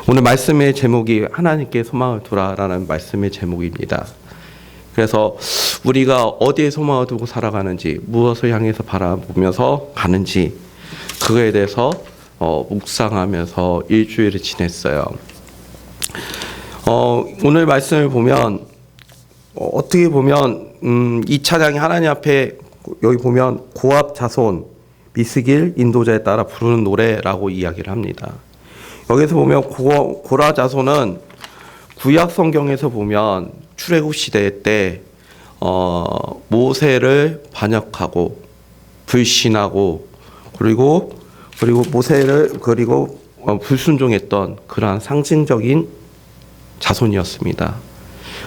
오늘 말씀의 제목이 하나님께 소망을 두라라는 말씀의 제목입니다. 그래서 우리가 어디에 소망을 두고 살아가는지, 무엇을 향해서 바라보면서 가는지, 그거에 대해서 묵상하면서 일주일을 지냈어요. 오늘 말씀을 보면 어떻게 보면 이 찬양이 하나님 앞에 여기 보면 고압 자손 미스길 인도자에 따라 부르는 노래라고 이야기를 합니다. 여기서 보면 고라 자손은 구약 성경에서 보면 출애굽 시대 때 모세를 반역하고 불신하고 그리고 모세를 불순종했던 그러한 상징적인 자손이었습니다.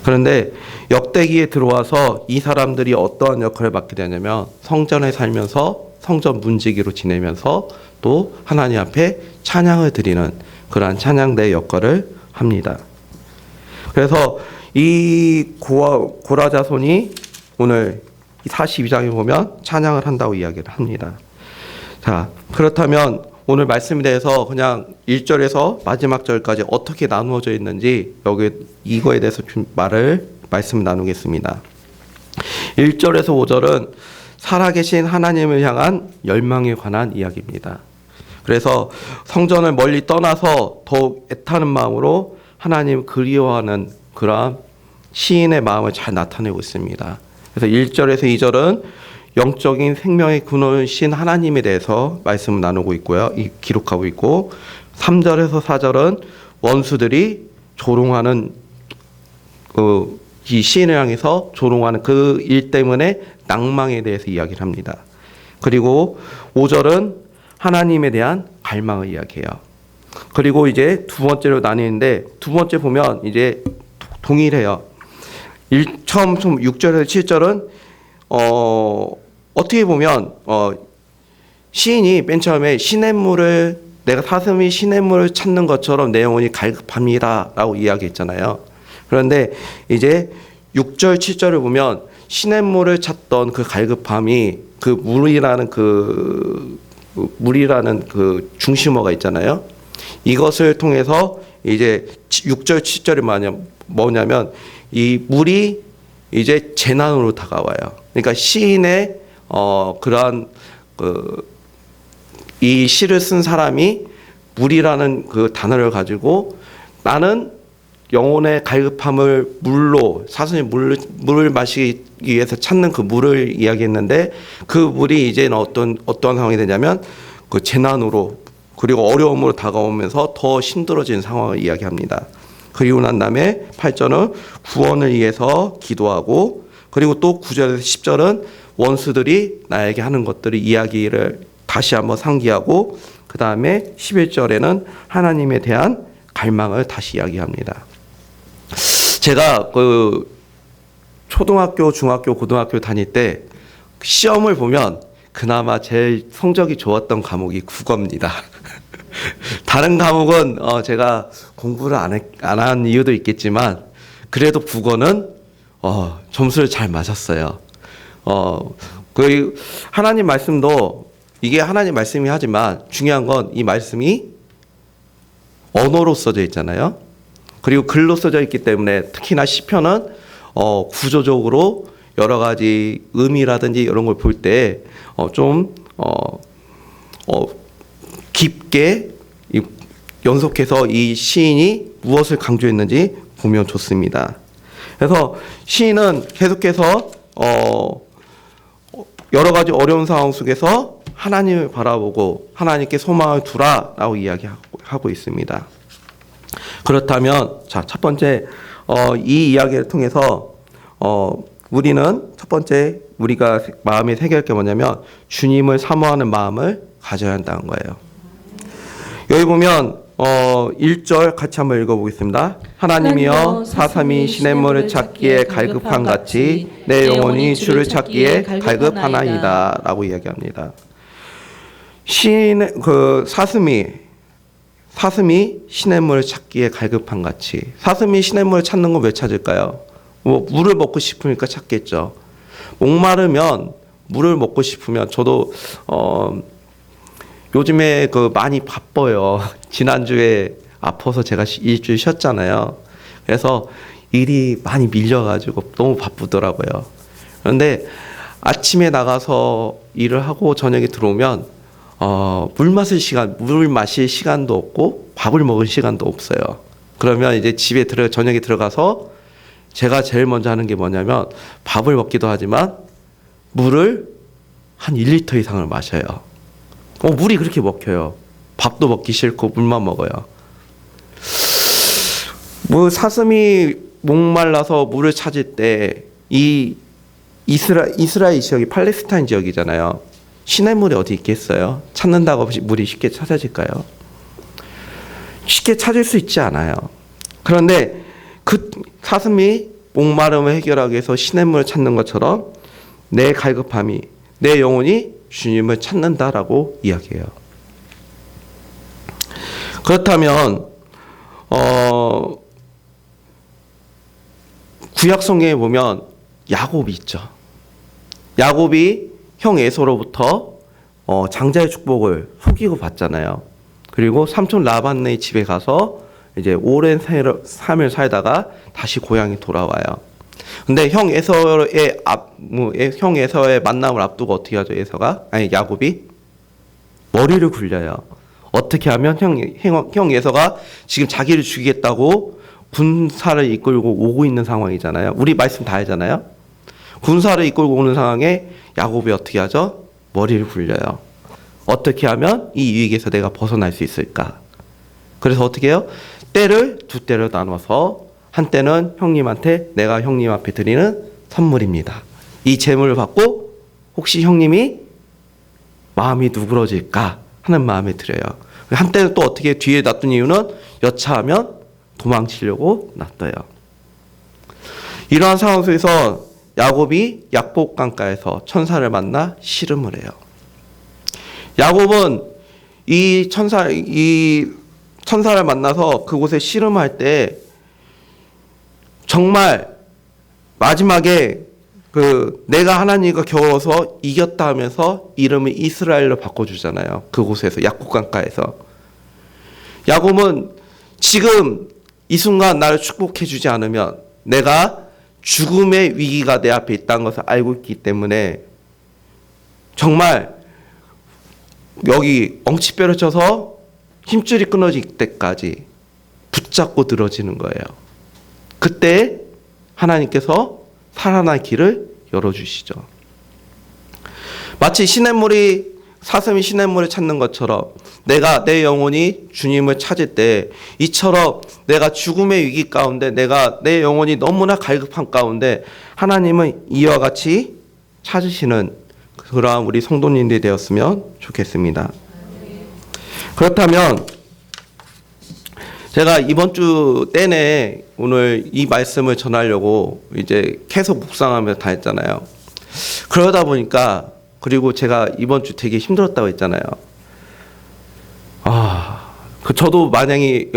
그런데 역대기에 들어와서 이 사람들이 어떠한 역할을 맡게 되냐면 성전에 살면서 성전 문지기로 지내면서 또 하나님 앞에 찬양을 드리는 그러한 찬양대의 역할을 합니다. 그래서 이 고라 자손이 오늘 42장에 보면 찬양을 한다고 이야기를 합니다. 자, 그렇다면 오늘 말씀에 대해서 그냥 1절에서 마지막 절까지 어떻게 나누어져 있는지 여기 이거에 대해서 좀 말씀을 나누겠습니다. 1절에서 5절은 살아계신 하나님을 향한 열망에 관한 이야기입니다. 그래서 성전을 멀리 떠나서 더욱 애타는 마음으로 하나님을 그리워하는 그러한 시인의 마음을 잘 나타내고 있습니다. 그래서 1절에서 2절은 영적인 생명의 근원이신 하나님에 대해서 말씀을 나누고 있고요. 기록하고 있고 3절에서 4절은 원수들이 조롱하는 이 시인을 향해서 조롱하는 그 일 때문에 낭망에 대해서 이야기를 합니다. 그리고 5절은 하나님에 대한 갈망을 이야기해요. 그리고 이제 두 번째로 나뉘는데 두 번째 보면 이제 동일해요. 처음 6절에서 7절은 어떻게 보면 시인이 맨 처음에 시냇물을 내가 사슴이 시냇물을 찾는 것처럼 내 영혼이 갈급합니다라고 이야기했잖아요. 그런데 이제 6절 7절을 보면 시냇물을 찾던 그 갈급함이 그 물이라는 그 중심어가 있잖아요. 이것을 통해서 이제 6절 7절이 뭐냐면 이 물이 이제 재난으로 다가와요. 그러니까 시인의 그러한 이 시를 쓴 사람이 물이라는 그 단어를 가지고 나는 영혼의 갈급함을 물로 사슴이 물을 마시기 위해서 찾는 그 물을 이야기했는데 그 물이 이제는 어떤 상황이 되냐면 그 재난으로 그리고 어려움으로 다가오면서 더 힘들어진 상황을 이야기합니다. 그리고 난 다음에 8절은 구원을 위해서 기도하고 그리고 또 9절에서 10절은 원수들이 나에게 하는 것들을 이야기를 다시 한번 상기하고 그 다음에 11절에는 하나님에 대한 갈망을 다시 이야기합니다. 제가 그 초등학교, 중학교, 고등학교 다닐 때 시험을 보면 그나마 제일 성적이 좋았던 과목이 국어입니다. 다른 과목은 제가 공부를 안 한 이유도 있겠지만 그래도 국어는 점수를 잘 맞았어요. 그 하나님 말씀도 이게 하나님 말씀이 하지만 중요한 건 이 말씀이 언어로 써져 있잖아요. 그리고 글로 써져 있기 때문에 특히나 시편은 구조적으로 여러 가지 의미라든지 이런 걸 볼 때 좀 깊게 연속해서 이 시인이 무엇을 강조했는지 보면 좋습니다. 그래서 시인은 계속해서 여러 가지 어려운 상황 속에서 하나님을 바라보고 하나님께 소망을 두라라고 이야기하고 있습니다. 그렇다면 자, 첫 번째 이 이야기를 통해서 우리는 첫 번째 우리가 마음에 새길 게 뭐냐면 주님을 사모하는 마음을 가져야 한다는 거예요. 여기 보면 1절 같이 한번 읽어보겠습니다. 하나님이여 사삼이 시냇물을 찾기에 갈급한 같이 내 영혼이 주를 찾기에 갈급하나이다 라고 이야기합니다. 사슴이 시냇물을 찾기에 갈급한 같이 사슴이 시냇물을 찾는 건 왜 찾을까요? 물을 먹고 싶으니까 찾겠죠. 목마르면 물을 먹고 싶으면 저도 요즘에 많이 바빠요. 지난주에 아파서 제가 일주일 쉬었잖아요. 그래서 일이 많이 밀려가지고 너무 바쁘더라고요. 그런데 아침에 나가서 일을 하고 저녁에 들어오면 물 마실 시간도 없고 밥을 먹을 시간도 없어요. 그러면 이제 저녁에 들어가서 제가 제일 먼저 하는 게 뭐냐면 밥을 먹기도 하지만 물을 한 1리터 이상을 마셔요. 물이 그렇게 먹혀요. 밥도 먹기 싫고 물만 먹어요. 사슴이 목말라서 물을 찾을 때 이 이스라엘 지역이 팔레스타인 지역이잖아요. 시냇물이 어디 있겠어요? 찾는다고 물이 쉽게 찾아질까요? 쉽게 찾을 수 있지 않아요. 그런데 그 사슴이 목마름을 해결하기 위해서 시냇물을 찾는 것처럼 내 갈급함이, 내 영혼이 주님을 찾는다라고 이야기해요. 그렇다면 구약 성경에 보면 야곱이 있죠. 야곱이 형 에서로부터 장자의 축복을 속이고 받잖아요. 그리고 삼촌 라반네 집에 가서 이제 오랜 삶을 살다가 다시 고향에 돌아와요. 근데 형 에서의 만남을 앞두고 어떻게 하죠? 야곱이 머리를 굴려요. 어떻게 하면 형 에서가 지금 자기를 죽이겠다고 군사를 이끌고 오고 있는 상황이잖아요. 우리 말씀 다 알잖아요. 군사를 이끌고 오는 상황에 야곱이 어떻게 하죠? 머리를 굴려요. 어떻게 하면 이 위기에서 내가 벗어날 수 있을까? 그래서 어떻게 해요? 때를 두 때로 나눠서 한 때는 형님한테 내가 형님 앞에 드리는 선물입니다. 이 재물을 받고 혹시 형님이 마음이 누그러질까 하는 마음에 들어요. 한 때는 또 어떻게 뒤에 놔둔 이유는 여차하면 도망치려고 놔둬요. 이러한 상황 속에서 야곱이 약복강가에서 천사를 만나 씨름을 해요. 야곱은 이 천사를 만나서 그곳에 씨름할 때 정말 마지막에 내가 하나님과 겨워서 이겼다 하면서 이름을 이스라엘로 바꿔주잖아요. 그곳에서 약복강가에서. 야곱은 지금 이 순간 나를 축복해주지 않으면 내가 죽음의 위기가 내 앞에 있다는 것을 알고 있기 때문에 정말 여기 엉치뼈를 쳐서 힘줄이 끊어질 때까지 붙잡고 늘어지는 거예요. 그때 하나님께서 살아날 길을 열어주시죠. 마치 사슴이 시냇물을 찾는 것처럼 내 영혼이 주님을 찾을 때 이처럼 내가 죽음의 위기 가운데 내 영혼이 너무나 갈급한 가운데 하나님은 이와 같이 찾으시는 그러한 우리 성도님들이 되었으면 좋겠습니다. 그렇다면 제가 이번 주 내내 오늘 이 말씀을 전하려고 이제 계속 묵상하면서 다 했잖아요. 그러다 보니까 그리고 제가 이번 주 되게 힘들었다고 했잖아요. 저도 만약에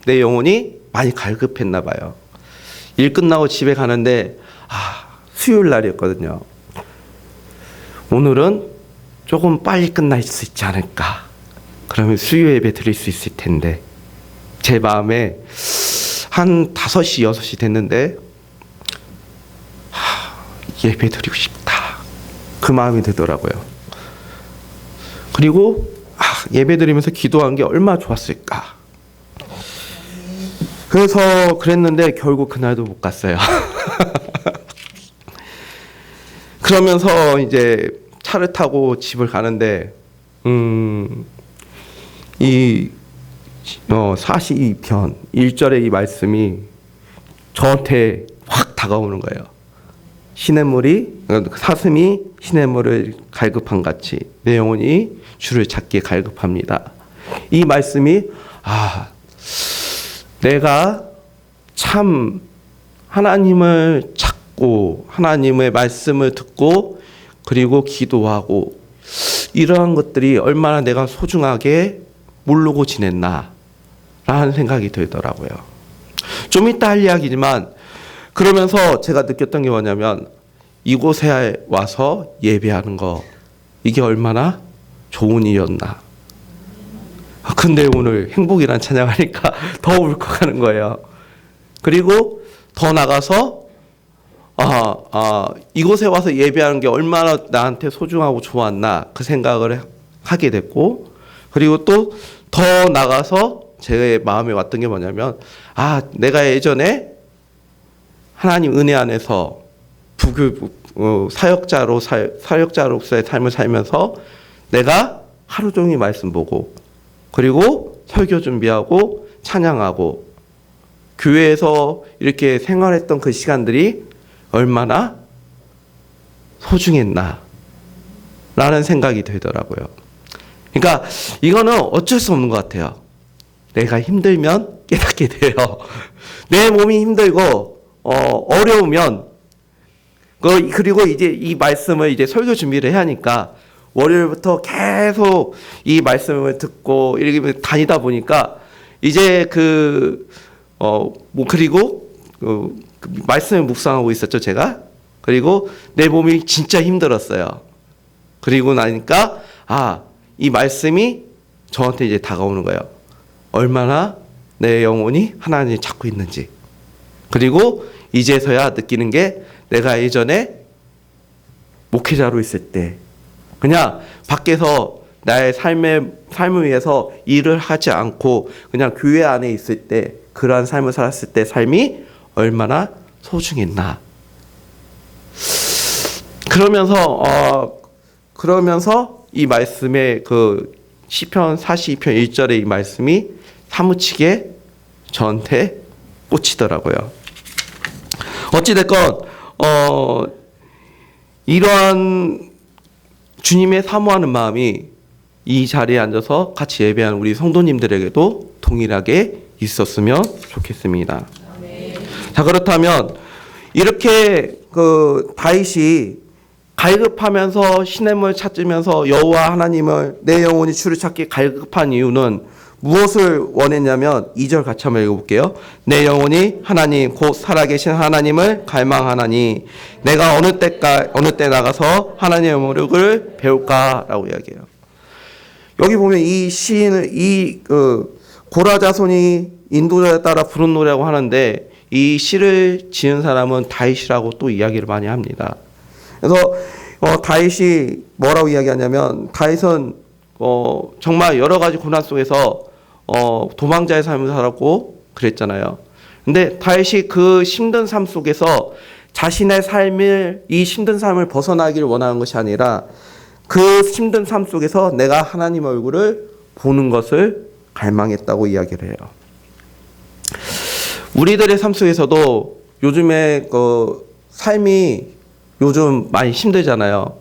내 영혼이 많이 갈급했나 봐요. 일 끝나고 집에 가는데 수요일 날이었거든요. 오늘은 조금 빨리 끝날 수 있지 않을까. 그러면 수요 예배 드릴 수 있을 텐데 제 마음에 한 5시, 6시 됐는데 예배 드리고 싶다. 그 마음이 들더라고요. 그리고 예배 드리면서 기도한 게 얼마나 좋았을까. 그래서 그랬는데 결국 그날도 못 갔어요. 그러면서 이제 차를 타고 집을 가는데 이 42편 1절의 이 말씀이 저한테 확 다가오는 거예요. 사슴이 시냇물을 갈급한 같이 내 영혼이 주를 찾기에 갈급합니다. 이 말씀이 내가 참 하나님을 찾고 하나님의 말씀을 듣고 그리고 기도하고 이러한 것들이 얼마나 내가 소중하게 모르고 지냈나 라는 생각이 들더라고요. 좀 이따 할 이야기지만 그러면서 제가 느꼈던 게 뭐냐면 이곳에 와서 예배하는 거 이게 얼마나 좋은 일이었나. 근데 오늘 행복이란 찬양하니까 더 울컥하는 거예요. 그리고 더 나가서 이곳에 와서 예배하는 게 얼마나 나한테 소중하고 좋았나 그 생각을 하게 됐고, 그리고 또 더 나가서 제 마음에 왔던 게 뭐냐면 내가 예전에 하나님 은혜 안에서 사역자로서의 삶을 살면서 내가 하루 종일 말씀 보고, 그리고 설교 준비하고 찬양하고 교회에서 이렇게 생활했던 그 시간들이 얼마나 소중했나 라는 생각이 들더라고요. 그러니까 이거는 어쩔 수 없는 것 같아요. 내가 힘들면 깨닫게 돼요. 내 몸이 힘들고 어려우면, 그리고 이제 이 말씀을 이제 설교 준비를 해야 하니까 월요일부터 계속 이 말씀을 듣고 이렇게 다니다 보니까 이제 그리고 말씀을 묵상하고 있었죠, 제가. 그리고 내 몸이 진짜 힘들었어요. 그리고 나니까 이 말씀이 저한테 이제 다가오는 거예요. 얼마나 내 영혼이 하나님을 찾고 있는지. 그리고 이제서야 느끼는 게, 내가 예전에 목회자로 있을 때 그냥 밖에서 나의 삶을 위해서 일을 하지 않고 그냥 교회 안에 있을 때, 그러한 삶을 살았을 때 삶이 얼마나 소중했나. 그러면서 이 말씀의 시편 42편 1절의 이 말씀이 사무치게 저한테 꽂히더라고요. 어찌됐건 이러한 주님의 사모하는 마음이 이 자리에 앉아서 같이 예배하는 우리 성도님들에게도 동일하게 있었으면 좋겠습니다. 자, 그렇다면 이렇게 다윗이 갈급하면서 시냇물 찾으면서 여호와 하나님을, 내 영혼이 주를 찾기 갈급한 이유는 무엇을 원했냐면, 2절 같이 한번 읽어볼게요. 내 영혼이 하나님 곧 살아계신 하나님을 갈망하나니 내가 어느 때 나가서 하나님의 모욕을 배울까라고 이야기해요. 여기 보면 이 시인을 고라 자손이 인도자에 따라 부른 노래라고 하는데, 이 시를 지은 사람은 다윗이라고 또 이야기를 많이 합니다. 그래서 다윗이 뭐라고 이야기하냐면, 다윗은 정말 여러 가지 고난 속에서 도망자의 삶을 살았고 그랬잖아요. 근데 다윗이 그 힘든 삶 속에서 자신의 이 힘든 삶을 벗어나기를 원하는 것이 아니라, 그 힘든 삶 속에서 내가 하나님 얼굴을 보는 것을 갈망했다고 이야기를 해요. 우리들의 삶 속에서도 요즘에 삶이 요즘 많이 힘들잖아요.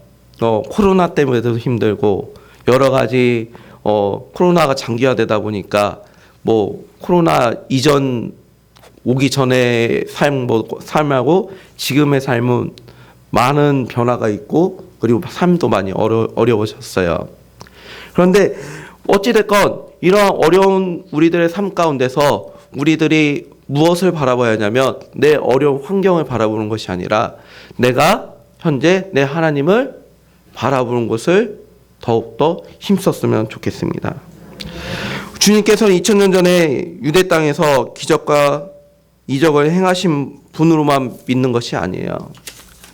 코로나 때문에도 힘들고, 여러 가지 코로나가 장기화되다 보니까 코로나 이전 오기 전의 삶하고 지금의 삶은 많은 변화가 있고, 그리고 삶도 많이 어려워졌어요. 그런데 어찌됐건 이러한 어려운 우리들의 삶 가운데서 우리들이 무엇을 바라봐야 하냐면, 내 어려운 환경을 바라보는 것이 아니라 내가 현재 내 하나님을 바라보는 것을 더욱더 힘썼으면 좋겠습니다. 주님께서는 2000년 전에 유대 땅에서 기적과 이적을 행하신 분으로만 믿는 것이 아니에요.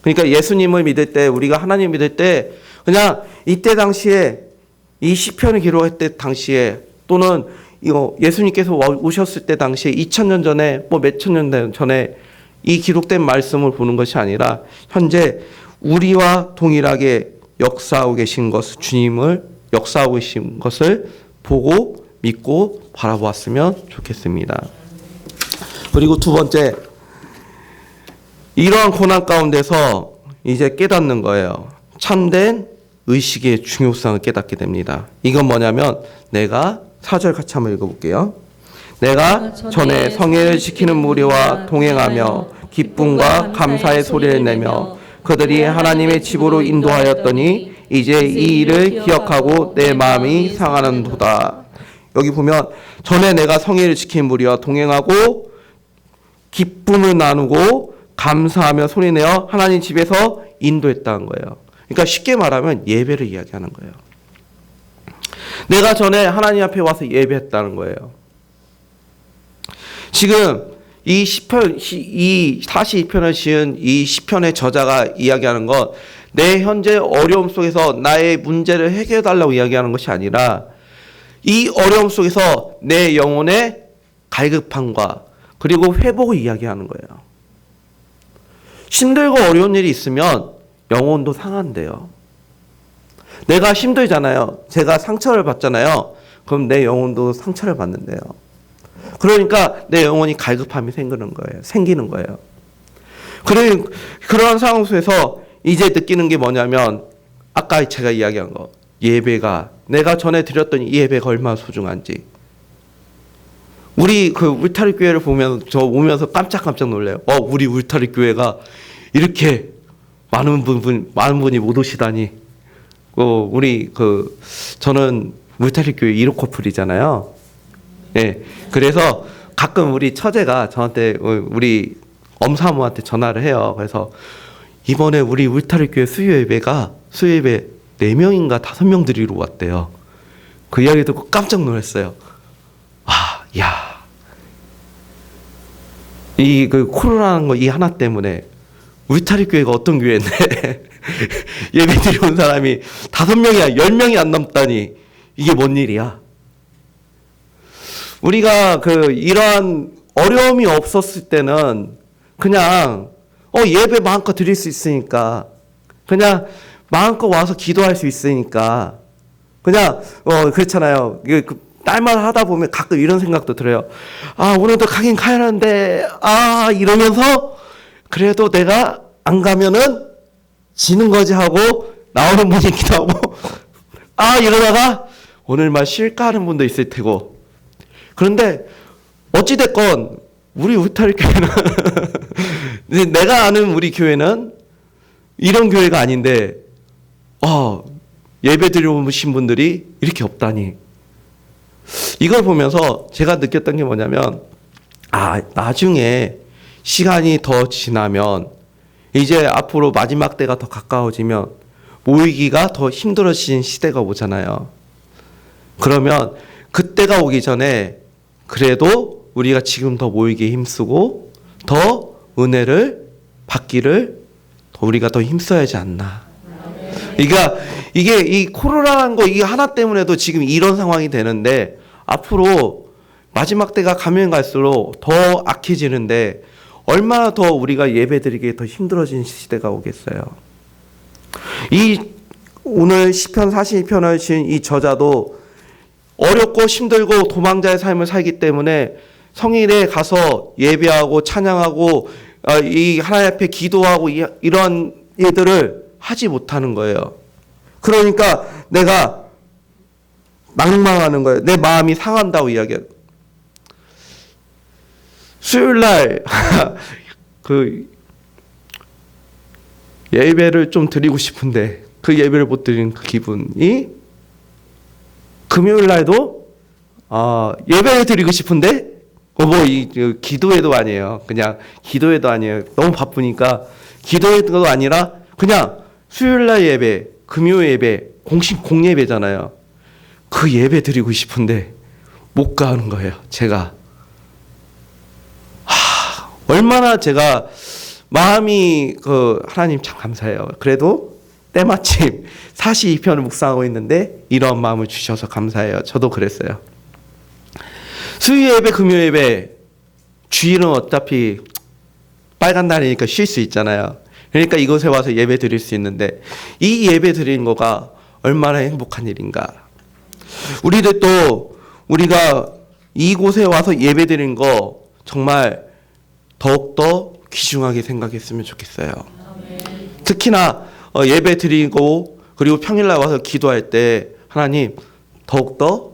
그러니까 예수님을 믿을 때, 우리가 하나님 믿을 때, 그냥 이때 당시에 이 시편을 기록할 때 당시에, 또는 예수님께서 오셨을 때 당시에 2000년 전에 몇천 년 전에 이 기록된 말씀을 보는 것이 아니라, 현재 우리와 동일하게 역사하고 계신 것, 주님을 역사하고 계신 것을 보고 믿고 바라보았으면 좋겠습니다. 그리고 두 번째, 이러한 고난 가운데서 이제 깨닫는 거예요. 참된 의식의 중요성을 깨닫게 됩니다. 이건 뭐냐면, 내가 4절 같이 한번 읽어볼게요. 내가 전에 성회를 지키는 무리와 동행하며 기쁨과 감사의 소리를 내며 그들이 하나님의 집으로 인도하였더니 이제 이 일을 기억하고 내 마음이 상하는도다. 여기 보면 전에 내가 성회를 지킨 무리와 동행하고 기쁨을 나누고 감사하며 소리내어 하나님 집에서 인도했다는 거예요. 그러니까 쉽게 말하면 예배를 이야기하는 거예요. 내가 전에 하나님 앞에 와서 예배했다는 거예요. 지금 이 시편, 이 42편을 지은 이 시편의 저자가 이야기하는 건 내 현재 어려움 속에서 나의 문제를 해결해 달라고 이야기하는 것이 아니라 이 어려움 속에서 내 영혼의 갈급함과 그리고 회복을 이야기하는 거예요. 힘들고 어려운 일이 있으면 영혼도 상한대요. 내가 힘들잖아요. 제가 상처를 받잖아요. 그럼 내 영혼도 상처를 받는데요. 그러니까 내 영혼이 갈급함이 생기는 거예요. 그런 상황 속에서 이제 느끼는 게 뭐냐면 아까 제가 이야기한 거, 예배가 내가 전에 드렸던 이 예배가 얼마나 소중한지. 우리 그 울타리 교회를 보면 저 오면서 깜짝깜짝 놀래요. 우리 울타리 교회가 이렇게 많은 분이 못 오시다니. 우리 저는 울타리 교회 1호 커플이잖아요. 예. 그래서 가끔 우리 처제가 저한테 우리 엄사모한테 전화를 해요. 그래서 이번에 우리 울타리 교회 수요예배 4명인가 5명 드리러 왔대요. 그 이야기 듣고 깜짝 놀랐어요. 이 코로나라는 거 이 하나 때문에 울타리 교회가 어떤 교회인데 예배 드리러 온 사람이 5명이야 10명이 안 넘다니 이게 뭔 일이야? 우리가 이러한 어려움이 없었을 때는 그냥 예배 마음껏 드릴 수 있으니까 그냥 마음껏 와서 기도할 수 있으니까 그냥 그렇잖아요. 딸만 하다 보면 가끔 이런 생각도 들어요. 오늘도 가긴 가야 하는데 이러면서 그래도 내가 안 가면은 지는 거지 하고 나오는 분이 있기도 하고 이러다가 오늘만 쉴까 하는 분도 있을 테고. 그런데 어찌됐건 우리 울타리 교회는 내가 아는 우리 교회는 이런 교회가 아닌데 예배 드리러 오신 분들이 이렇게 없다니. 이걸 보면서 제가 느꼈던 게 뭐냐면 나중에 시간이 더 지나면 이제 앞으로 마지막 때가 더 가까워지면 모이기가 더 힘들어지는 시대가 오잖아요. 그러면 그때가 오기 전에 그래도 우리가 지금 더 모이기에 힘쓰고 더 은혜를 받기를 우리가 더 힘써야 하지 않나. 그러니까 이게 이 코로나라는 거 이게 하나 때문에도 지금 이런 상황이 되는데 앞으로 마지막 때가 가면 갈수록 더 악해지는데 얼마나 더 우리가 예배드리기에 더 힘들어진 시대가 오겠어요. 오늘 시편 42편을 지은 이 저자도 어렵고 힘들고 도망자의 삶을 살기 때문에 성일에 가서 예배하고 찬양하고 이 하나님 앞에 기도하고 이런 일들을 하지 못하는 거예요. 그러니까 내가 낭망하는 거예요. 내 마음이 상한다고 이야기해요. 수요일날 예배를 좀 드리고 싶은데 그 예배를 못 드리는 그 기분이 금요일날도 예배를 드리고 싶은데 기도회도 아니에요. 그냥 기도회도 아니에요. 너무 바쁘니까 기도회도 아니라 그냥 수요일날 예배, 금요 예배, 공예배잖아요. 그 예배 드리고 싶은데 못 가는 거예요. 제가 얼마나 제가 마음이 하나님 참 감사해요. 그래도 때마침 42편을 묵상하고 있는데 이런 마음을 주셔서 감사해요. 저도 그랬어요. 수요 예배, 금요 예배 주일은 어차피 빨간 날이니까 쉴 수 있잖아요. 그러니까 이곳에 와서 예배 드릴 수 있는데 이 예배 드리는 거가 얼마나 행복한 일인가. 우리가 이곳에 와서 예배 드리는 거 정말 더욱더 귀중하게 생각했으면 좋겠어요. 특히나 예배 드리고 그리고 평일날 와서 기도할 때 하나님 더욱더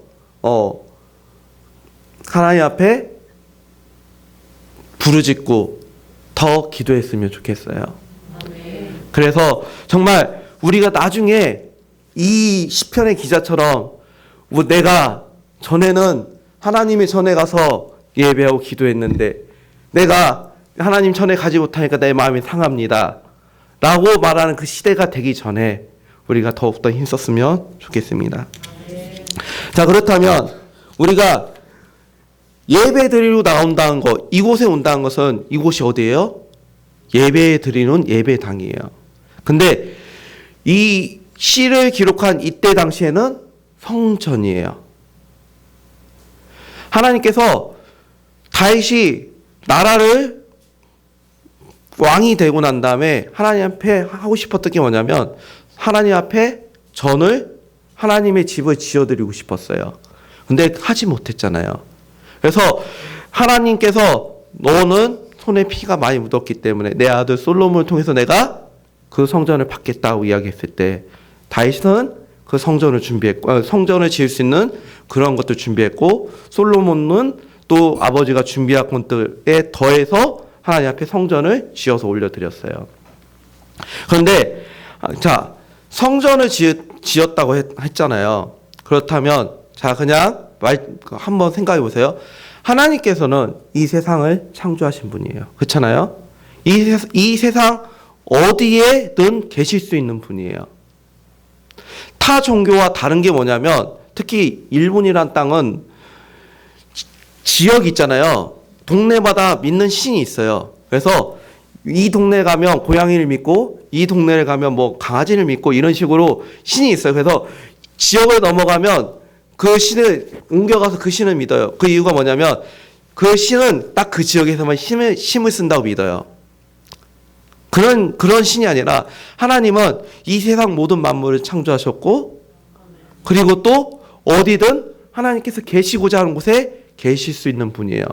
하나님 앞에 부르짖고 더 기도했으면 좋겠어요. 그래서 정말 우리가 나중에 이 시편의 기자처럼 내가 전에는 하나님의 전에 가서 예배하고 기도했는데 내가 하나님 전에 가지 못하니까 내 마음이 상합니다 라고 말하는 그 시대가 되기 전에 우리가 더욱더 힘썼으면 좋겠습니다. 자, 그렇다면 우리가 예배 드리러 나온다는 거, 이곳에 온다는 것은 이곳이 어디예요? 예배 드리는 예배당이에요. 근데 이 시를 기록한 이때 당시에는 성전이에요. 하나님께서 다윗이 나라를 왕이 되고 난 다음에 하나님 앞에 하고 싶었던 게 뭐냐면 하나님 앞에 전을 하나님의 집을 지어드리고 싶었어요. 근데 하지 못했잖아요. 그래서 하나님께서 너는 손에 피가 많이 묻었기 때문에 내 아들 솔로몬을 통해서 내가 그 성전을 받겠다고 이야기했을 때 다윗은 그 성전을 준비했고 성전을 지을 수 있는 그런 것들 준비했고 솔로몬은 또 아버지가 준비한 것들에 더해서 하나님 앞에 성전을 지어서 올려드렸어요. 그런데 자 성전을 지었다고 했잖아요. 그렇다면 자 그냥 한번 생각해 보세요. 하나님께서는 이 세상을 창조하신 분이에요. 그렇잖아요. 이 세상 어디에든 계실 수 있는 분이에요. 타 종교와 다른 게 뭐냐면 특히 일본이란 땅은 지역이 있잖아요. 동네마다 믿는 신이 있어요. 그래서 이 동네 가면 고양이를 믿고 이 동네를 가면 뭐 강아지를 믿고 이런 식으로 신이 있어요. 그래서 지역을 넘어가면 그 신을 옮겨가서 그 신을 믿어요. 그 이유가 뭐냐면 그 신은 딱 그 지역에서만 힘을 쓴다고 믿어요. 그런 신이 아니라 하나님은 이 세상 모든 만물을 창조하셨고 그리고 또 어디든 하나님께서 계시고자 하는 곳에 계실 수 있는 분이에요.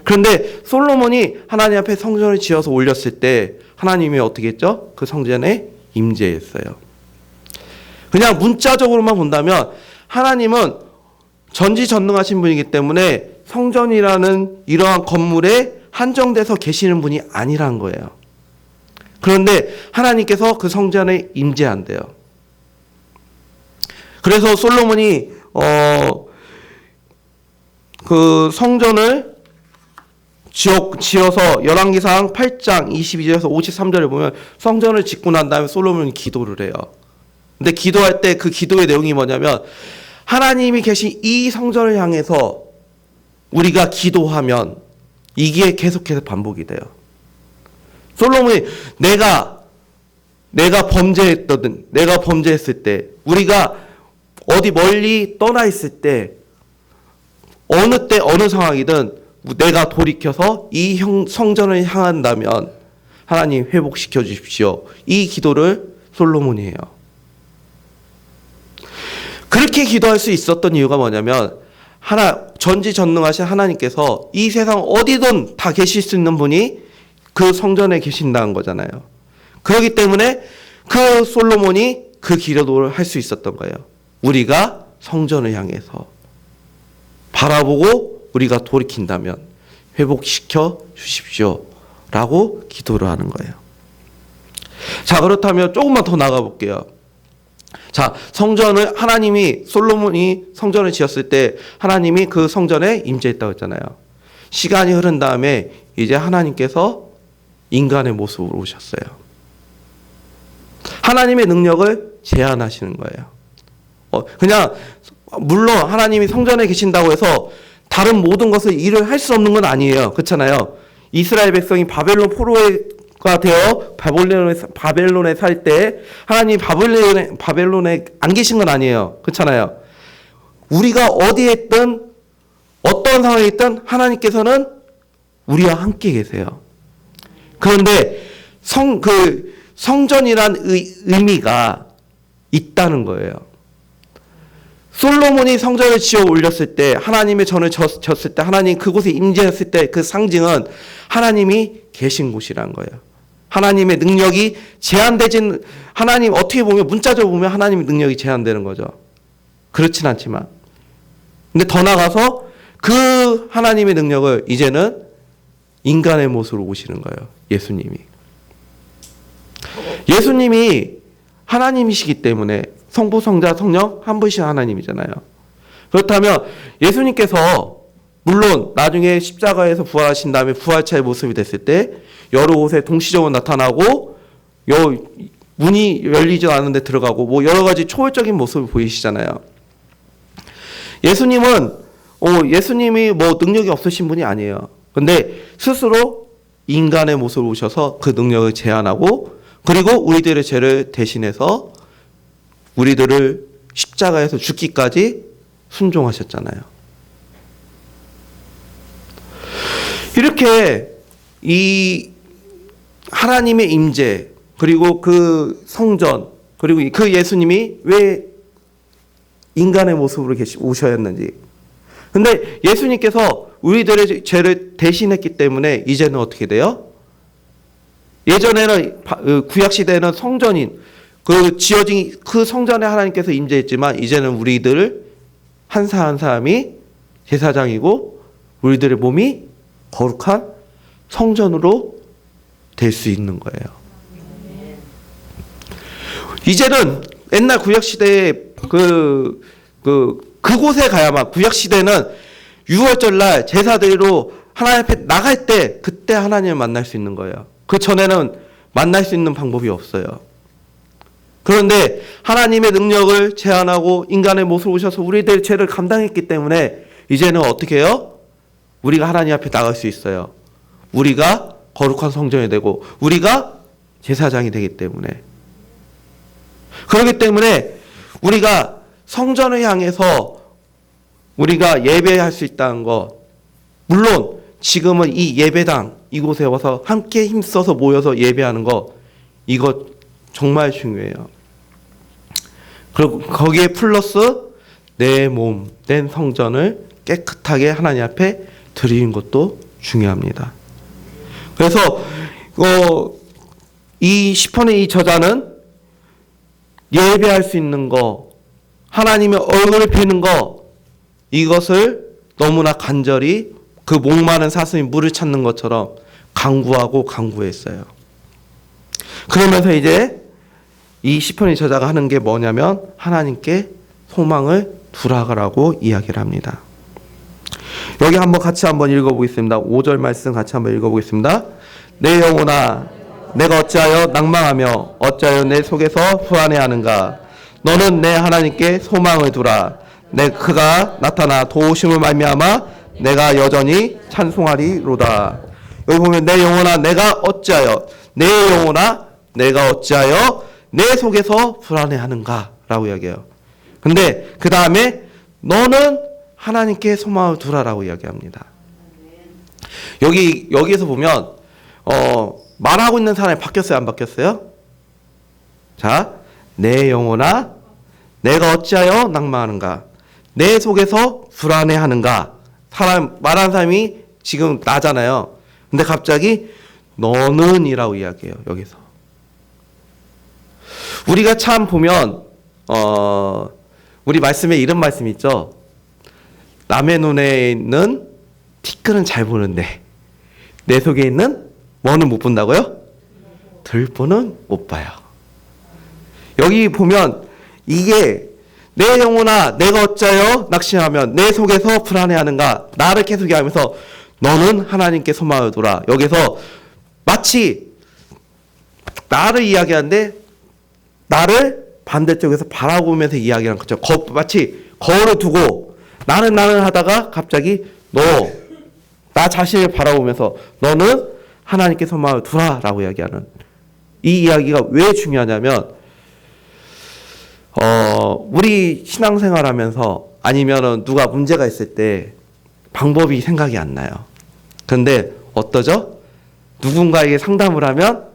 그런데 솔로몬이 하나님 앞에 성전을 지어서 올렸을 때 하나님이 어떻게 했죠? 그 성전에 임재했어요. 그냥 문자적으로만 본다면 하나님은 전지전능하신 분이기 때문에 성전이라는 이러한 건물에 한정돼서 계시는 분이 아니란 거예요. 그런데 하나님께서 그 성전에 임재한대요. 그래서 솔로몬이 그 성전을 지어서 열왕기상 8장 22절에서 53절을 보면 성전을 짓고 난 다음에 솔로몬이 기도를 해요. 근데 기도할 때 그 기도의 내용이 뭐냐면 하나님이 계신 이 성전을 향해서 우리가 기도하면 이게 계속해서 반복이 돼요. 솔로몬이 내가 범죄했을 때 우리가 어디 멀리 떠나 있을 때 어느 상황이든 내가 돌이켜서 이 성전을 향한다면 하나님 회복시켜 주십시오. 이 기도를 솔로몬이 해요. 그렇게 기도할 수 있었던 이유가 뭐냐면 전지전능하신 하나님께서 이 세상 어디든 다 계실 수 있는 분이 그 성전에 계신다는 거잖아요. 그렇기 때문에 그 솔로몬이 그 기도를 할 수 있었던 거예요. 우리가 성전을 향해서 바라보고 우리가 돌이킨다면 회복시켜 주십시오 라고 기도를 하는 거예요. 자, 그렇다면 조금만 더 나가 볼게요. 자, 솔로몬이 성전을 지었을 때 하나님이 그 성전에 임재했다고 했잖아요. 시간이 흐른 다음에 이제 하나님께서 인간의 모습으로 오셨어요. 하나님의 능력을 제한하시는 거예요. 그냥 물론 하나님이 성전에 계신다고 해서 다른 모든 것을 일을 할 수 없는 건 아니에요. 그렇잖아요. 이스라엘 백성이 바벨론 포로가 되어 바벨론에 살 때 하나님이 바벨론에 안 계신 건 아니에요. 그렇잖아요. 우리가 어디에 있든 어떤 상황에 있든 하나님께서는 우리와 함께 계세요. 그런데 성전이란 의미가 있다는 거예요. 솔로몬이 성전을 지어 올렸을 때 하나님의 전을 졌을 때 하나님 그곳에 임재했을 때 그 상징은 하나님이 계신 곳이란 거예요. 하나님의 능력이 제한되진 하나님 어떻게 보면 문자적으로 보면 하나님의 능력이 제한되는 거죠. 그렇진 않지만 근데 더 나가서 그 하나님의 능력을 이제는 인간의 모습으로 오시는 거예요. 예수님이 하나님이시기 때문에 성부, 성자, 성령 한 분이신 하나님이잖아요. 그렇다면 예수님께서 물론 나중에 십자가에서 부활하신 다음에 부활체의 모습이 됐을 때 여러 곳에 동시적으로 나타나고 문이 열리지 않은 데 들어가고 뭐 여러 가지 초월적인 모습을 보이시잖아요. 예수님이 뭐 능력이 없으신 분이 아니에요. 근데 스스로 인간의 모습을 오셔서 그 능력을 제한하고 그리고 우리들의 죄를 대신해서 우리들을 십자가에서 죽기까지 순종하셨잖아요. 이렇게 이 하나님의 임재 그리고 그 성전 그리고 그 예수님이 왜 인간의 모습으로 오셔야 했는지. 근데 예수님께서 우리들의 죄를 대신했기 때문에 이제는 어떻게 돼요? 예전에는 구약시대에는 성전인 그 지어진 그 성전에 하나님께서 임재했지만 이제는 우리들 한 사람이 제사장이고 우리들의 몸이 거룩한 성전으로 될 수 있는 거예요. 이제는 옛날 구약시대에 그곳에 가야만 구약시대는 유월절날 제사드리러 하나님 앞에 나갈 때 그때 하나님을 만날 수 있는 거예요. 그 전에는 만날 수 있는 방법이 없어요. 그런데 하나님의 능력을 제한하고 인간의 모습으로 오셔서 우리들의 죄를 감당했기 때문에 이제는 어떻게 해요? 우리가 하나님 앞에 나갈 수 있어요. 우리가 거룩한 성전이 되고 우리가 제사장이 되기 때문에. 그렇기 때문에 우리가 성전을 향해서 우리가 예배할 수 있다는 것, 물론 지금은 이 예배당 이곳에 와서 함께 힘써서 모여서 예배하는 것, 이것 정말 중요해요. 그리고 거기에 플러스 내 몸, 내 성전을 깨끗하게 하나님 앞에 드리는 것도 중요합니다. 그래서 이 시편의 이 저자는 예배할 수 있는 거, 하나님의 얼굴을 뵈는 거, 이것을 너무나 간절히 그 목마른 사슴이 물을 찾는 것처럼 간구했어요. 그러면서 이제 이 시편의 저자가 하는 게 뭐냐면 하나님께 소망을 두라라고 이야기를 합니다. 여기 같이 한번 읽어보겠습니다. 5절 말씀 같이 한번 읽어보겠습니다. 내 영혼아, 내가 어찌하여 낭망하며 어찌하여 내 속에서 불안해하는가? 너는 내 하나님께 소망을 두라. 그가 나타나 도우심을 말미암아 내가 여전히 찬송하리로다. 여기 보면 내 영혼아 내가 어찌하여, 내 영혼아 내가 어찌하여 내 속에서 불안해하는가 라고 이야기해요. 근데 그 다음에 너는 하나님께 소망을 두라라고 이야기합니다. 여기에서 보면 말하고 있는 사람이 바뀌었어요, 안 바뀌었어요? 자, 내 영혼아 내가 어찌하여 낭망하는가? 내 속에서 불안해하는가? 말하는 사람이 지금 나잖아요. 근데 갑자기 너는 이라고 이야기해요, 여기서. 우리가 참 보면 우리 말씀에 이런 말씀이 있죠. 남의 눈에 있는 티끌은 잘 보는데 내 속에 있는 뭐는 못 본다고요? 들보는 못 봐요. 여기 보면 이게 내 영혼아 내가 어찌하여 낙심하면 내 속에서 불안해하는가? 나를 계속 얘기하면서 너는 하나님께 소망을 두라. 여기서 마치 나를 이야기하는데 나를 반대쪽에서 바라보면서 이야기하는 거죠. 마치 거울을 두고 나는 하다가 갑자기 나 자신을 바라보면서 너는 하나님께 소망을 두라라고 이야기하는 이 이야기가 왜 중요하냐면 우리 신앙생활하면서 아니면은 누가 문제가 있을 때 방법이 생각이 안 나요. 근데 어떠죠? 누군가에게 상담을 하면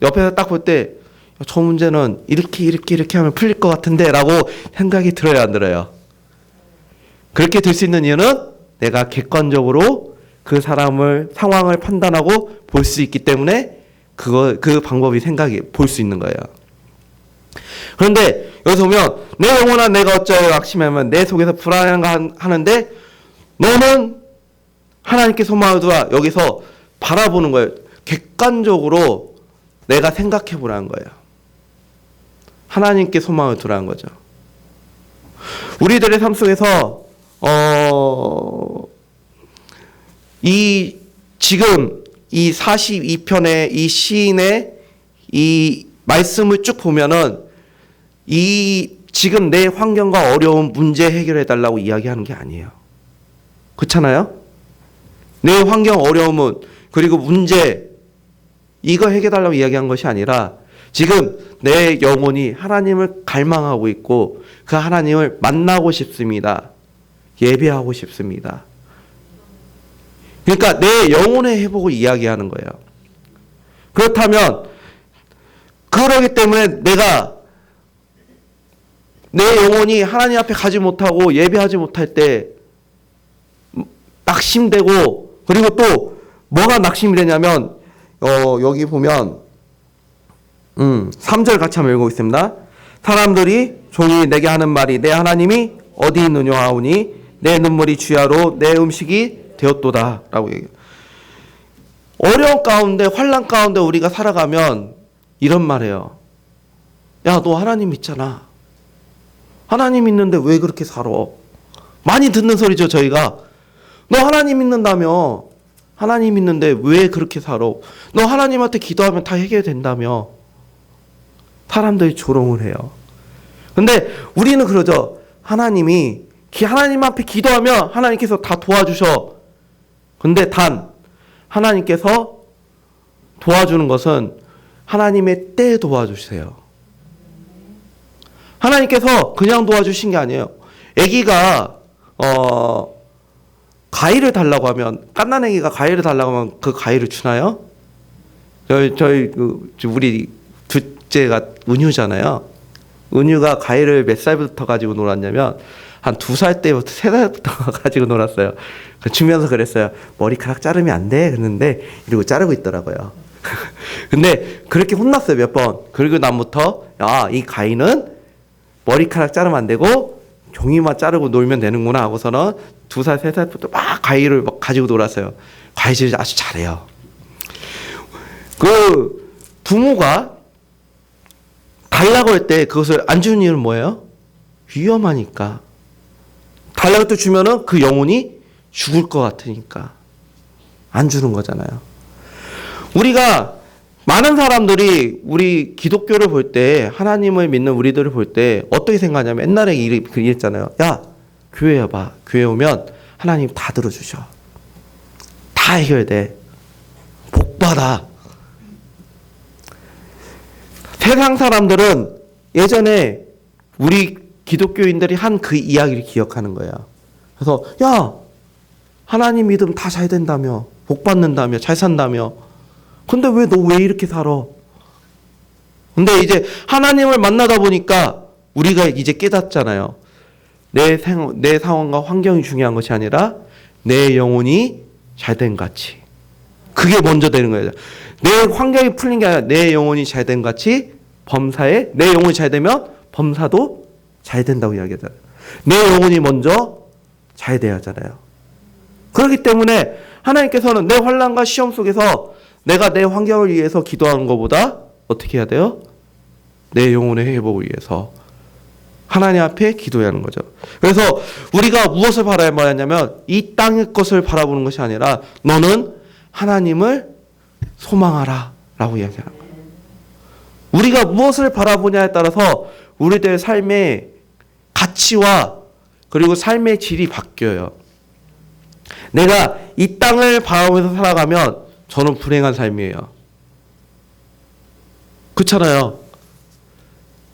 옆에서 딱 볼 때 저 문제는 이렇게 하면 풀릴 것 같은데 라고 생각이 들어요, 안 들어요? 그렇게 될 수 있는 이유는 내가 객관적으로 그 상황을 판단하고 볼 수 있기 때문에 그 방법이 볼 수 있는 거예요. 그런데 여기서 보면 내 영혼아 내가 어찌하여 낙심하면 내 속에서 불안한가 하는데 너는 하나님께 소망을 두라. 여기서 바라보는 거예요. 객관적으로 내가 생각해 보라는 거예요. 하나님께 소망을 두라는 거죠. 우리들의 삶 속에서 지금 이 42편의 이 시인의 이 말씀을 쭉 보면은 이 지금 내 환경과 어려운 문제 해결해 달라고 이야기하는 게 아니에요. 그렇잖아요? 내 환경 어려움은 그리고 문제 이거 해결해 달라고 이야기한 것이 아니라 지금 내 영혼이 하나님을 갈망하고 있고 그 하나님을 만나고 싶습니다. 예배하고 싶습니다. 그러니까 내 영혼의 회복을 이야기하는 거예요. 그렇다면 그러기 때문에 내가 내 영혼이 하나님 앞에 가지 못하고 예배하지 못할 때 낙심되고 그리고 또 뭐가 낙심이 되냐면 여기 보면 3절 같이 한번 읽어보겠습니다. 사람들이 종이 내게 하는 말이 내 하나님이 어디 있느냐 하오니 내 눈물이 주야로 내 음식이 되었도다 라고 얘기해요. 어려운 가운데 환난 가운데 우리가 살아가면 이런 말해요. 야, 너 하나님 있잖아. 하나님 있는데 왜 그렇게 살아? 많이 듣는 소리죠, 저희가. 너 하나님 믿는다며. 하나님 있는데 왜 그렇게 살아? 너 하나님한테 기도하면 다 해결된다며. 사람들이 조롱을 해요. 근데 우리는 그러죠. 하나님 앞에 기도하면 하나님께서 다 도와주셔. 근데 단 하나님께서 도와주는 것은 하나님의 때에 도와주세요. 하나님께서 그냥 도와주신 게 아니에요. 아기가 과일을 달라고 하면 갓난 아기가 과일을 달라고 하면 그 과일을 주나요? 저희 우리 둘째가 은유잖아요. 은유가 과일을 몇 살부터 가지고 놀았냐면 한 2살 때부터 3살부터 가지고 놀았어요. 주면서 그랬어요. 머리카락 자르면 안 돼. 그랬는데 이러고 자르고 있더라고요. 근데 그렇게 혼났어요, 몇 번. 그리고 난부터 이 과일은 머리카락 자르면 안 되고 종이만 자르고 놀면 되는구나 하고서는 2살, 3살부터 막 과일을 막 가지고 놀았어요. 과일을 아주 잘해요. 그 부모가 달라고 할 때 그것을 안 주는 이유는 뭐예요? 위험하니까. 달라고 또 주면은 그 영혼이 죽을 것 같으니까 안 주는 거잖아요. 우리가 많은 사람들이 우리 기독교를 볼 때 하나님을 믿는 우리들을 볼 때 어떻게 생각하냐면 옛날에 이랬잖아요. 야, 교회 와봐. 교회 오면 하나님 다 들어주셔. 다 해결돼. 복 받아. 세상 사람들은 예전에 우리 기독교인들이 한 그 이야기를 기억하는 거야. 그래서 야, 하나님 믿으면 다 잘 된다며. 복 받는다며. 잘 산다며. 근데 왜 너 왜 이렇게 살아? 근데 이제 하나님을 만나다 보니까 우리가 이제 깨닫잖아요. 내 상황과 환경이 중요한 것이 아니라 내 영혼이 잘된 같이. 그게 먼저 되는 거예요. 내 환경이 풀린 게 아니라 내 영혼이 잘된 같이 범사에 내 영혼이 잘 되면 범사도 잘 된다고 이야기하잖아요. 내 영혼이 먼저 잘 돼야 하잖아요. 그렇기 때문에 하나님께서는 내 환난과 시험 속에서 내가 내 환경을 위해서 기도하는 것보다 어떻게 해야 돼요? 내 영혼의 회복을 위해서 하나님 앞에 기도해야 하는 거죠. 그래서 우리가 무엇을 바라야 하냐면 이 땅의 것을 바라보는 것이 아니라 너는 하나님을 소망하라 라고 이야기하는 거예요. 우리가 무엇을 바라보냐에 따라서 우리들의 삶의 가치와 그리고 삶의 질이 바뀌어요. 내가 이 땅을 바라보면서 살아가면 저는 불행한 삶이에요. 그렇잖아요.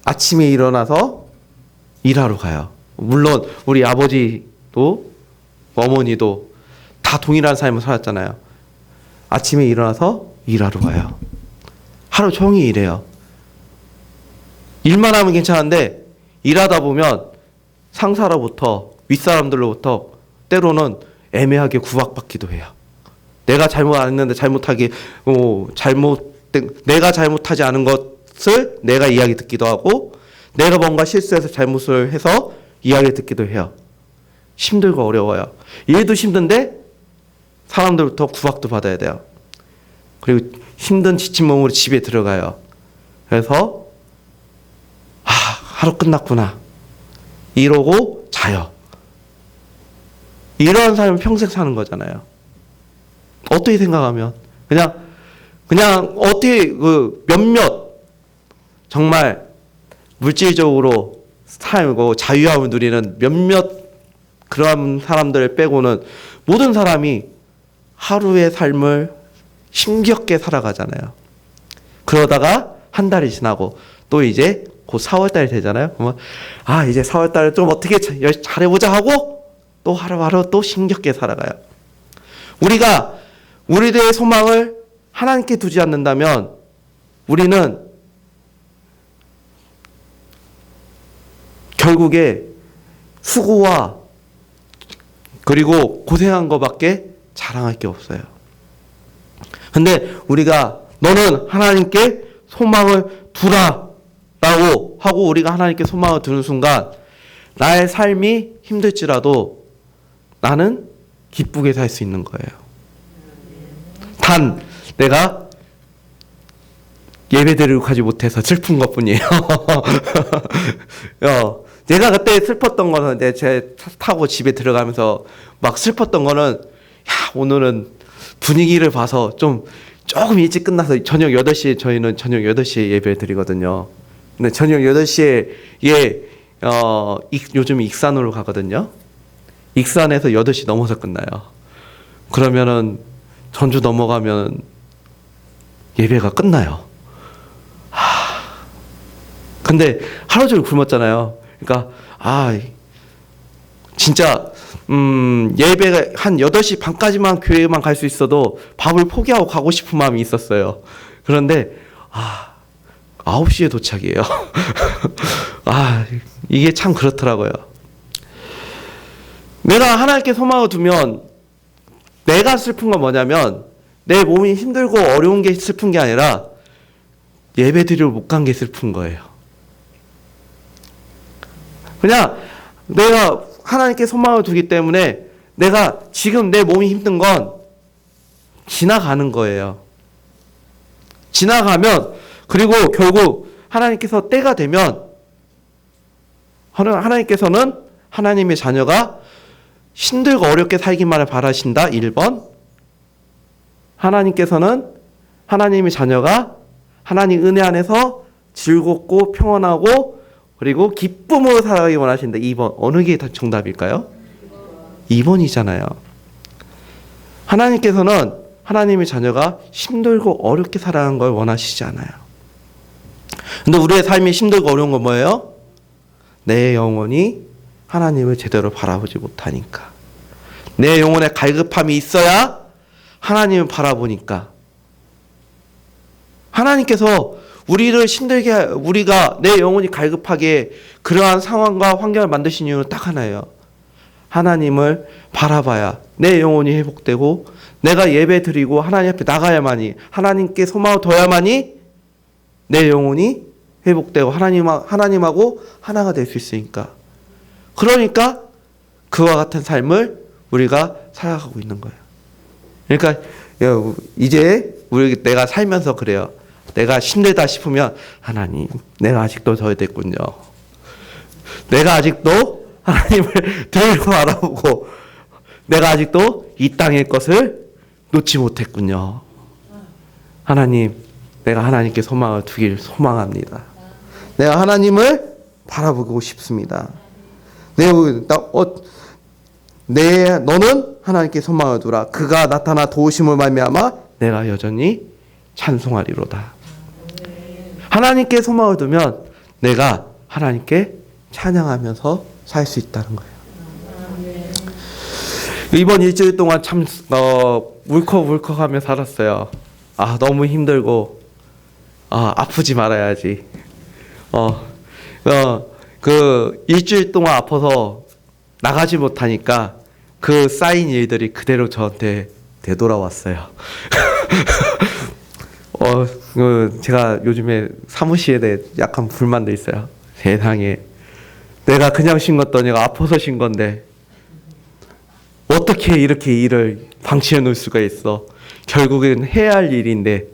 아침에 일어나서 일하러 가요. 물론 우리 아버지도 어머니도 다 동일한 삶을 살았잖아요. 아침에 일어나서 일하러 가요. 하루 종일 일해요. 일만 하면 괜찮은데 일하다 보면 상사로부터 윗사람들로부터 때로는 애매하게 구박받기도 해요. 내가 잘못 안 했는데 내가 잘못하지 않은 것을 내가 이야기 듣기도 하고 내가 뭔가 실수해서 잘못을 해서 이야기 듣기도 해요. 힘들고 어려워요. 일도 힘든데 사람들부터 구박도 받아야 돼요. 그리고 힘든 지친 몸으로 집에 들어가요. 그래서 하루 끝났구나 이러고 자요. 이러한 삶을 평생 사는 거잖아요. 어떻게 생각하면 그냥 어떻게 몇몇 정말 물질적으로 삶이고 자유함을 누리는 몇몇 그런 사람들을 빼고는 모든 사람이 하루의 삶을 힘겹게 살아가잖아요. 그러다가 한 달이 지나고 또 이제 곧 4월 달이 되잖아요. 그러면 이제 4월 달에 좀 어떻게 잘해보자 하고 또 하루하루 또 힘겹게 살아가요. 우리가 우리들의 소망을 하나님께 두지 않는다면 우리는 결국에 수고와 그리고 고생한 것밖에 자랑할 게 없어요. 근데 우리가 너는 하나님께 소망을 두라 라고 하고 우리가 하나님께 소망을 두는 순간 나의 삶이 힘들지라도 나는 기쁘게 살 수 있는 거예요. 단 내가 예배드리고 가지 못해서 슬픈 것뿐이에요. 내가 그때 슬펐던 거는 이제 제 차 타고 집에 들어가면서 막 슬펐던 거는 오늘은 분위기를 봐서 조금 일찍 끝나서 저녁 8시에 저희는 저녁 8시에 예배 드리거든요. 근데 저녁 8시에 요즘 익산으로 가거든요. 익산에서 8시 넘어서 끝나요. 그러면은 전주 넘어가면 예배가 끝나요. 근데 하루 종일 굶었잖아요. 그러니까 진짜 예배가 한 8시 반까지만 교회만 갈 수 있어도 밥을 포기하고 가고 싶은 마음이 있었어요. 그런데 9시에 도착이에요. 이게 참 그렇더라고요. 내가 하나님께 소망을 두면 내가 슬픈 건 뭐냐면 내 몸이 힘들고 어려운 게 슬픈 게 아니라 예배 드리러 못 간 게 슬픈 거예요. 그냥 내가 하나님께 소망을 두기 때문에 내가 지금 내 몸이 힘든 건 지나가는 거예요. 지나가면 그리고 결국 하나님께서 때가 되면 하나님께서는 하나님의 자녀가 힘들고 어렵게 살기만을 바라신다. 1번. 하나님께서는 하나님의 자녀가 하나님 은혜 안에서 즐겁고 평안하고 그리고 기쁨으로 살아가기 원하신다. 2번. 어느 게 정답일까요? 2번이잖아요. 하나님께서는 하나님의 자녀가 힘들고 어렵게 살아가는 걸 원하시지 않아요. 근데 우리의 삶이 힘들고 어려운 건 뭐예요? 내 영혼이 하나님을 제대로 바라보지 못하니까. 내 영혼에 갈급함이 있어야 하나님을 바라보니까. 하나님께서 우리를 힘들게 우리가 내 영혼이 갈급하게 그러한 상황과 환경을 만드신 이유는 딱 하나예요. 하나님을 바라봐야 내 영혼이 회복되고 내가 예배 드리고 하나님 앞에 나가야만이 하나님께 소망을 둬야만이 내 영혼이 회복되고 하나님하고 하나가 될 수 있으니까. 그러니까 그와 같은 삶을 우리가 살아가고 있는 거예요. 그러니까 이제 내가 살면서 그래요. 내가 힘들다 싶으면 하나님, 내가 아직도 저했군요. 내가 아직도 하나님을 들고 알아보고 내가 아직도 이 땅의 것을 놓지 못했군요. 하나님, 내가 하나님께 소망을 두길 소망합니다. 내가 하나님을 바라보고 싶습니다. 너는 하나님께 소망을 두라. 그가 나타나 도우심을 말미암아 내가 여전히 찬송하리로다. 하나님께 소망을 두면 내가 하나님께 찬양하면서 살 수 있다는 거예요. 이번 일주일 동안 참 울컥울컥하며 살았어요. 너무 힘들고 아프지 말아야지. 그 일주일 동안 아파서 나가지 못하니까 그 쌓인 일들이 그대로 저한테 되돌아왔어요. 제가 요즘에 사무실에 대해 약간 불만도 있어요. 세상에 내가 그냥 쉰 것도 아니고 아파서 쉰 건데 어떻게 이렇게 일을 방치해 놓을 수가 있어. 결국엔 해야 할 일인데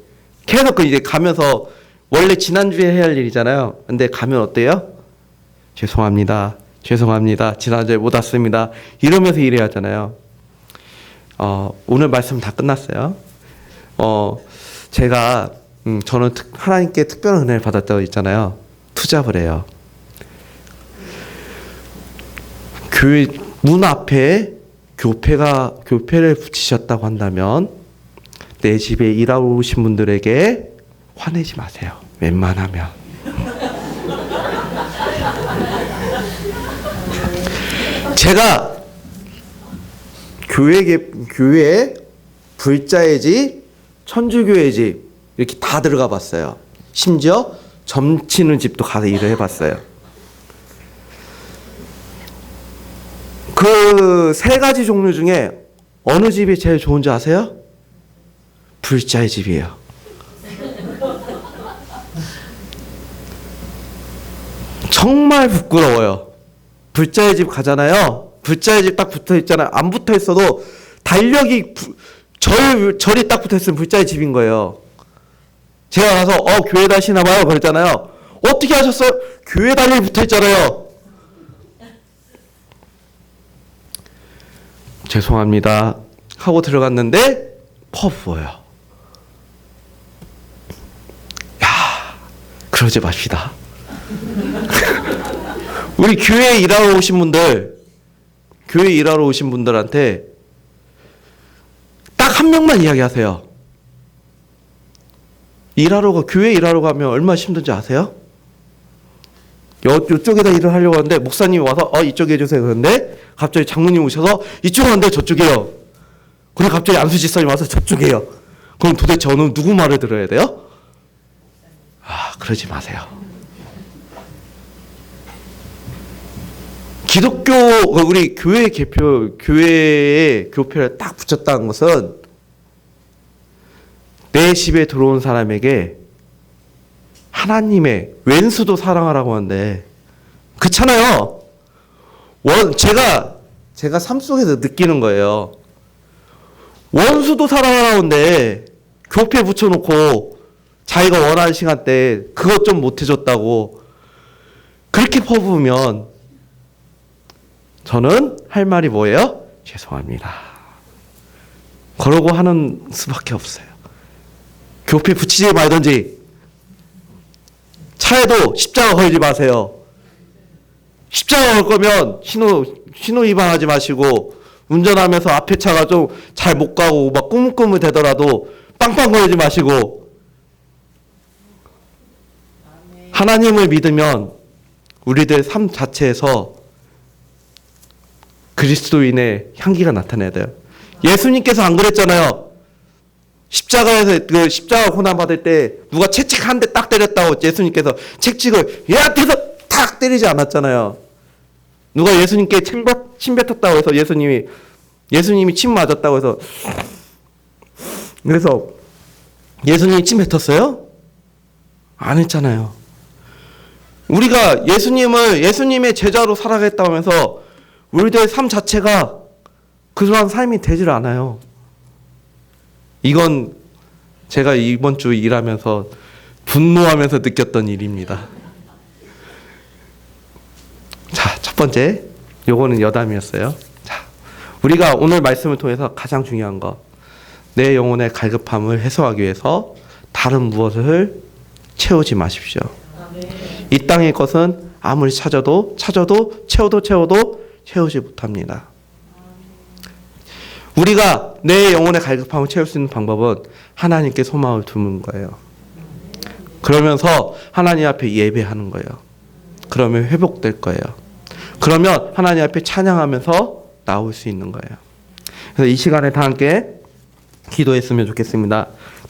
계속 이제 가면서 원래 지난주에 해야 할 일이잖아요. 근데 가면 어때요? 죄송합니다. 지난주에 못 왔습니다. 이러면서 일해야 하잖아요. 오늘 말씀 다 끝났어요. 저는 하나님께 특별한 은혜를 받았다고 했잖아요. 투잡을 해요. 교회 문 앞에 교패를 붙이셨다고 한다면 내 집에 일하러 오신 분들에게 화내지 마세요. 웬만하면. 제가 교회에 불자의 집, 천주교의 집 이렇게 다 들어가 봤어요. 심지어 점치는 집도 가서 일을 해봤어요. 그 세 가지 종류 중에 어느 집이 제일 좋은지 아세요? 불자의 집이에요. 정말 부끄러워요. 불자의 집 가잖아요. 불자의 집 딱 붙어 있잖아요. 안 붙어 있어도 달력이 절이 딱 붙어 있으면 불자의 집인 거예요. 제가 가서 교회 다시나 봐요 그랬잖아요. 어떻게 하셨어요? 교회 달력이 붙어 있잖아요. 죄송합니다 하고 들어갔는데 퍼부어요. 야, 그러지 맙시다. 우리 교회에 일하러 오신 분들한테 딱 한 명만 이야기하세요. 교회 일하러 가면 얼마나 힘든지 아세요? 이쪽에다 일을 하려고 하는데 목사님이 와서 이쪽에 해주세요. 그런데 갑자기 장로님 오셔서 이쪽은 안 돼요. 저쪽이에요. 근데 갑자기 안수지 사님 와서 저쪽이에요. 그럼 도대체 누구 말을 들어야 돼요? 그러지 마세요. 기독교 우리 교회에 교표를 딱 붙였다는 것은 내 집에 들어온 사람에게 하나님의 왼수도 사랑하라고 하는데 그렇잖아요. 제가 삶 속에서 느끼는 거예요. 원수도 사랑하라고 하는데 교패 붙여놓고 자기가 원하는 시간대에 그것 좀 못해줬다고 그렇게 퍼부으면 저는 할 말이 뭐예요? 죄송합니다. 그러고 하는 수밖에 없어요. 교패 붙이지 말든지 차에도 십자가 걸지 마세요. 십자가 걸 거면 신호 위반하지 마시고 운전하면서 앞에 차가 좀 잘 못 가고 막 꾸물꾸물 되더라도 빵빵 걸지 마시고 하나님을 믿으면 우리들 삶 자체에서 그리스도인의 향기가 나타나야 돼요. 예수님께서 안 그랬잖아요. 십자가에서 십자가 고난 받을 때 누가 채찍 한 대 딱 때렸다고 예수님께서 채찍을 얘한테서 탁 때리지 않았잖아요. 누가 예수님께 침 뱉었다고 해서 예수님이 침 맞았다고 해서 그래서 예수님이 침 뱉었어요? 안 했잖아요. 우리가 예수님의 제자로 살아가겠다고 하면서 우리들의 삶 자체가 그러한 삶이 되질 않아요. 이건 제가 이번 주 일하면서 분노하면서 느꼈던 일입니다. 자, 첫 번째, 요거는 여담이었어요. 자, 우리가 오늘 말씀을 통해서 가장 중요한 거, 내 영혼의 갈급함을 해소하기 위해서 다른 무엇을 채우지 마십시오. 이 땅의 것은 아무리 찾아도 채워도 채우지 못합니다. 우리가 내 영혼의 갈급함을 채울 수 있는 방법은 하나님께 소망을 두는 거예요. 그러면서 하나님 앞에 예배하는 거예요. 그러면 회복될 거예요. 그러면 하나님 앞에 찬양하면서 나올 수 있는 거예요. 그래서 이 시간에 다 함께 기도했으면 좋겠습니다.